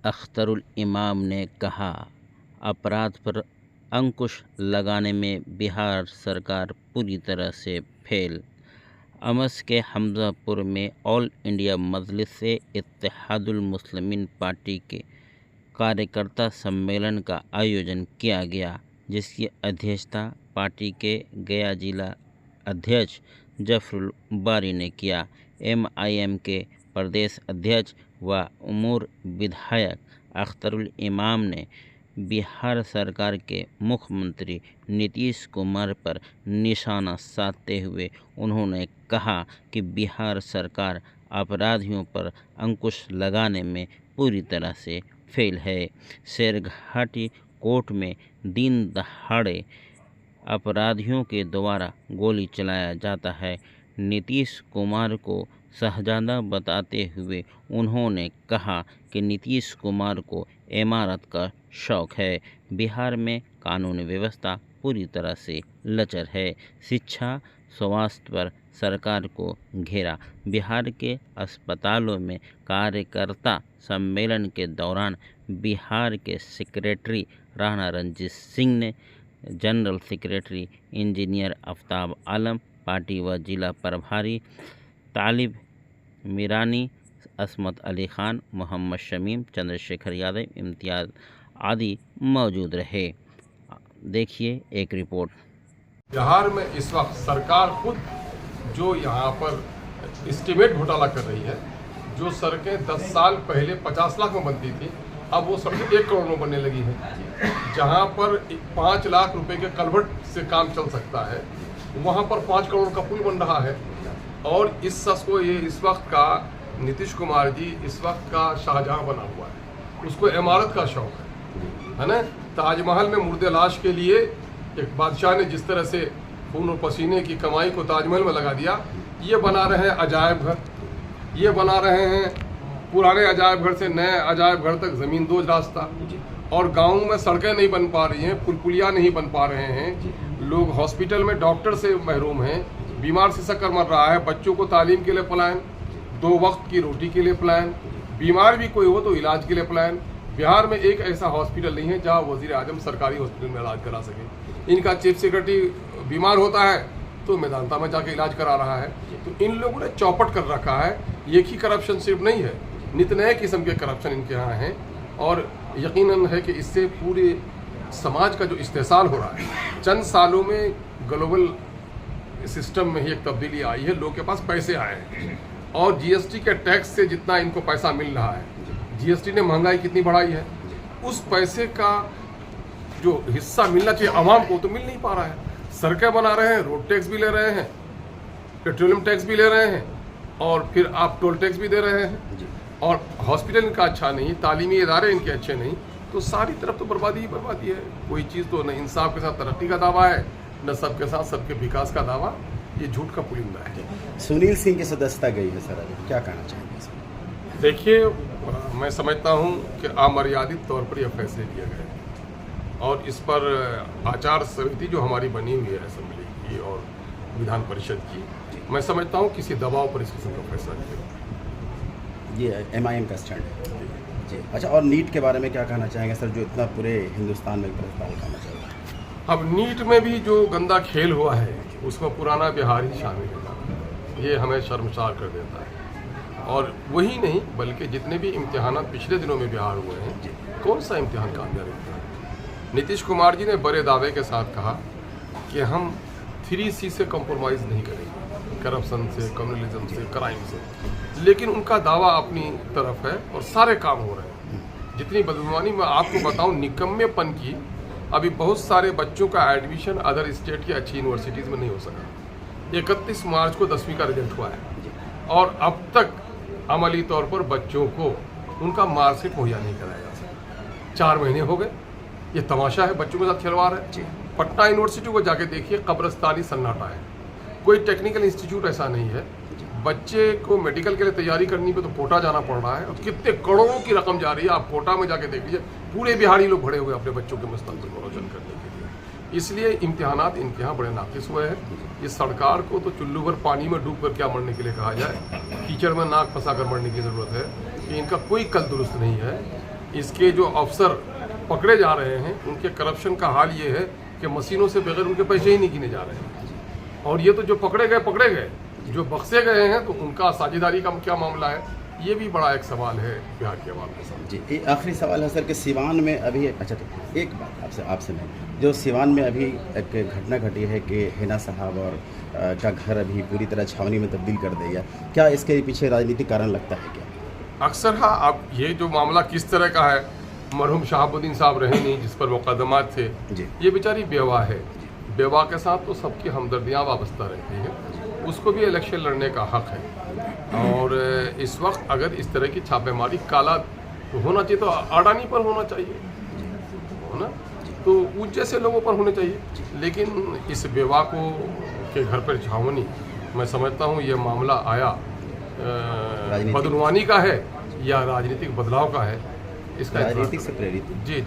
अख्तरुल इमाम ने कहा, अपराध पर अंकुश लगाने में बिहार सरकार पूरी तरह से फेल। अमस के हमजापुर में ऑल इंडिया मजलिस-ए-इत्तेहादुल मुस्लिमीन पार्टी के कार्यकर्ता सम्मेलन का आयोजन किया गया, जिसकी अध्यक्षता पार्टी के गया जिला अध्यक्ष जफरुल बारी ने किया। MIM के प्रदेश अध्यक्ष व उमूर विधायक अख्तरुल इमाम ने बिहार सरकार के मुख्यमंत्री नीतीश कुमार पर निशाना साधते हुए उन्होंने कहा कि बिहार सरकार अपराधियों पर अंकुश लगाने में पूरी तरह से फेल है। शेरघाटी कोर्ट में दिन दहाड़े अपराधियों के द्वारा गोली चलाया जाता है। नीतीश कुमार को शहजादा बताते हुए उन्होंने कहा कि नीतीश कुमार को इमारत का शौक है। बिहार में कानून व्यवस्था पूरी तरह से लचर है। शिक्षा स्वास्थ्य पर सरकार को घेरा। बिहार के अस्पतालों में कार्यकर्ता सम्मेलन के दौरान बिहार के सेक्रेटरी राणा रंजीत सिंह ने जनरल सेक्रेटरी इंजीनियर आफ्ताब आलम, पार्टी व जिला प्रभारी तालिब मीरानी, असमत अली खान, मोहम्मद शमीम, चंद्रशेखर यादव, इम्तियाज आदि मौजूद रहे। देखिए एक रिपोर्ट। बिहार में इस वक्त सरकार खुद जो यहाँ पर एस्टीमेट घोटाला कर रही है, जो सड़कें 10 साल पहले 50 लाख में बनती थी, अब वो सड़कें 1 करोड़ में बनने लगी हैं। जहाँ पर 5 लाख रुपए के कलवर्ट से काम चल सकता है, वहाँ पर 5 करोड़ का पुल बन रहा है। और इस वक्त का नीतीश कुमार जी इस वक्त का शाहजहां बना हुआ है, उसको इमारत का शौक है ना। ताजमहल में मुर्दे लाश के लिए एक बादशाह ने जिस तरह से खून और पसीने की कमाई को ताजमहल में लगा दिया, ये बना रहे हैं अजायब घर, ये बना रहे हैं पुराने अजायब घर से नए अजायब घर तक ज़मीन दोज रास्ता। और गाँव में सड़कें नहीं बन पा रही हैं, पुल पुलिया नहीं बन पा रहे हैं, लोग हॉस्पिटल में डॉक्टर से महरूम हैं, बीमार से शक्कर मर रहा है, बच्चों को तालीम के लिए पलायन, 2 वक्त की रोटी के लिए पलायन, बीमार भी कोई हो तो इलाज के लिए पलायन। बिहार में एक ऐसा हॉस्पिटल नहीं है जहां वजीर आजम सरकारी हॉस्पिटल में इलाज करा सके। इनका चीफ सेक्रेटरी बीमार होता है तो मेदांता में जाके इलाज करा रहा है। तो इन लोगों ने चौपट कर रखा है। एक ही करप्शन सिर्फ नहीं है, नित नए किस्म के करप्शन इनके यहाँ हैं। और यकीनन है कि इससे पूरे समाज का जो इस्तेसाल हो रहा है, चंद सालों में ग्लोबल सिस्टम में ही एक तब्दीली आई है। लोगों के पास पैसे आए हैं और जीएसटी के टैक्स से जितना इनको पैसा मिल रहा है, जीएसटी ने महंगाई कितनी बढ़ाई है, उस पैसे का जो हिस्सा मिलना चाहिए आवाम को तो मिल नहीं पा रहा है। सड़कें बना रहे हैं, रोड टैक्स भी ले रहे हैं, पेट्रोलियम टैक्स भी ले रहे हैं, और फिर आप टोल टैक्स भी दे रहे हैं, और हॉस्पिटल इनका अच्छा नहीं, तालीमी इदारे इनके अच्छे नहीं, तो सारी तरफ तो बर्बादी ही बर्बादी है। कोई चीज़ तो न इंसाफ के साथ तरक्की का दावा है, न सबके साथ सबके विकास का दावा। ये झूठ का पुलिंदा है। सुनील सिंह की सदस्यता गई है सर, अभी क्या कहना चाहेंगे? देखिए, मैं समझता हूँ कि अमर्यादित तौर पर यह फैसले किए गए और इस पर आचार संहिता जो हमारी बनी हुई है असेंबली की और विधान परिषद की, मैं समझता हूँ किसी दबाव पर इस किस्म का फैसला किया। ये MIM का स्टैंड है जी। अच्छा, और नीट के बारे में क्या कहना चाहेंगे सर, जो इतना पूरे हिंदुस्तान में प्रभाव करना चाहिए? अब नीट में भी जो गंदा खेल हुआ है उसमें पुराना बिहार ही शामिल है, ये हमें शर्मसार कर देता है। और वही नहीं बल्कि जितने भी इम्तिहान पिछले दिनों में बिहार हुए हैं, कौन सा इम्तिहान कामयाब रहा है? नीतीश कुमार जी ने बड़े दावे के साथ कहा कि हम 3C से कॉम्प्रोमाइज़ नहीं करेंगे, करप्शन से, कम्युनलिज्म से, क्राइम से। लेकिन उनका दावा अपनी तरफ है और सारे काम हो रहे हैं। जितनी बदगुमानी मैं आपको बताऊं, निकम्मेपन की, अभी बहुत सारे बच्चों का एडमिशन अदर स्टेट की अच्छी यूनिवर्सिटीज़ में नहीं हो सका। 31 मार्च को 10वीं का रिजल्ट हुआ है और अब तक अमली तौर पर बच्चों को उनका मार्कशीट मुहैया नहीं कराया जा सका। 4 महीने हो गए। ये तमाशा है, बच्चों के साथ खिलवाड़ है। पटना यूनिवर्सिटी को जाके देखिए, कब्रस्तानी सन्नाटा है, कोई टेक्निकल इंस्टीट्यूट ऐसा नहीं है। बच्चे को मेडिकल के लिए तैयारी करनी पे तो कोटा जाना पड़ रहा है और कितने करोड़ों की रकम जा रही है। आप कोटा में जाके देख लीजिए, पूरे बिहारी लोग भरे हुए अपने बच्चों के मुस्तकबिल को रोशन करने के लिए। इसलिए इम्तिहानात इनके यहाँ बड़े नाकिस हुए हैं। इस सरकार को तो चुल्लू भर पानी में डूब कर क्या मरने के लिए कहा जाए, कीचड़ में नाक फंसा कर मरने की ज़रूरत है कि इनका कोई कल दुरुस्त नहीं है। इसके जो अफसर पकड़े जा रहे हैं उनके करप्शन का हाल ये है कि मशीनों से बगैर उनके पैसे ही नहीं गिने जा रहे हैं। और ये तो जो पकड़े गए, जो बख्शे गए हैं तो उनका साझेदारी का क्या मामला है, ये भी बड़ा एक सवाल है बिहार के अवाम के साथ। जी, एक आखिरी सवाल है सर कि सिवान में अभी अच्छा तो एक बात आपसे मैं, जो सिवान में अभी एक घटना घटी है कि हिना साहब और का घर अभी पूरी तरह छावनी में तब्दील कर दिया, क्या इसके पीछे राजनीतिक कारण लगता है क्या? अक्सर हाँ, अब ये जो मामला किस तरह का है, मरहूम शहाबुद्दीन साहब रहे नहीं जिस पर मुकदमात थे, ये बेचारी बेवा है, बेवा के साथ तो सबकी हमदर्दियाँ वाबस्ता रहती हैं, उसको भी इलेक्शन लड़ने का हक है। और इस वक्त अगर इस तरह की छापेमारी काला होना चाहिए तो अडानी पर होना चाहिए, है ना, तो उस जैसे लोगों पर होने चाहिए, लेकिन इस बेवा को के घर पर छावनी, मैं समझता हूँ ये मामला आया बदनवानी का है या राजनीतिक बदलाव का है, इसका राजनीतिक से प्रेरित। जी।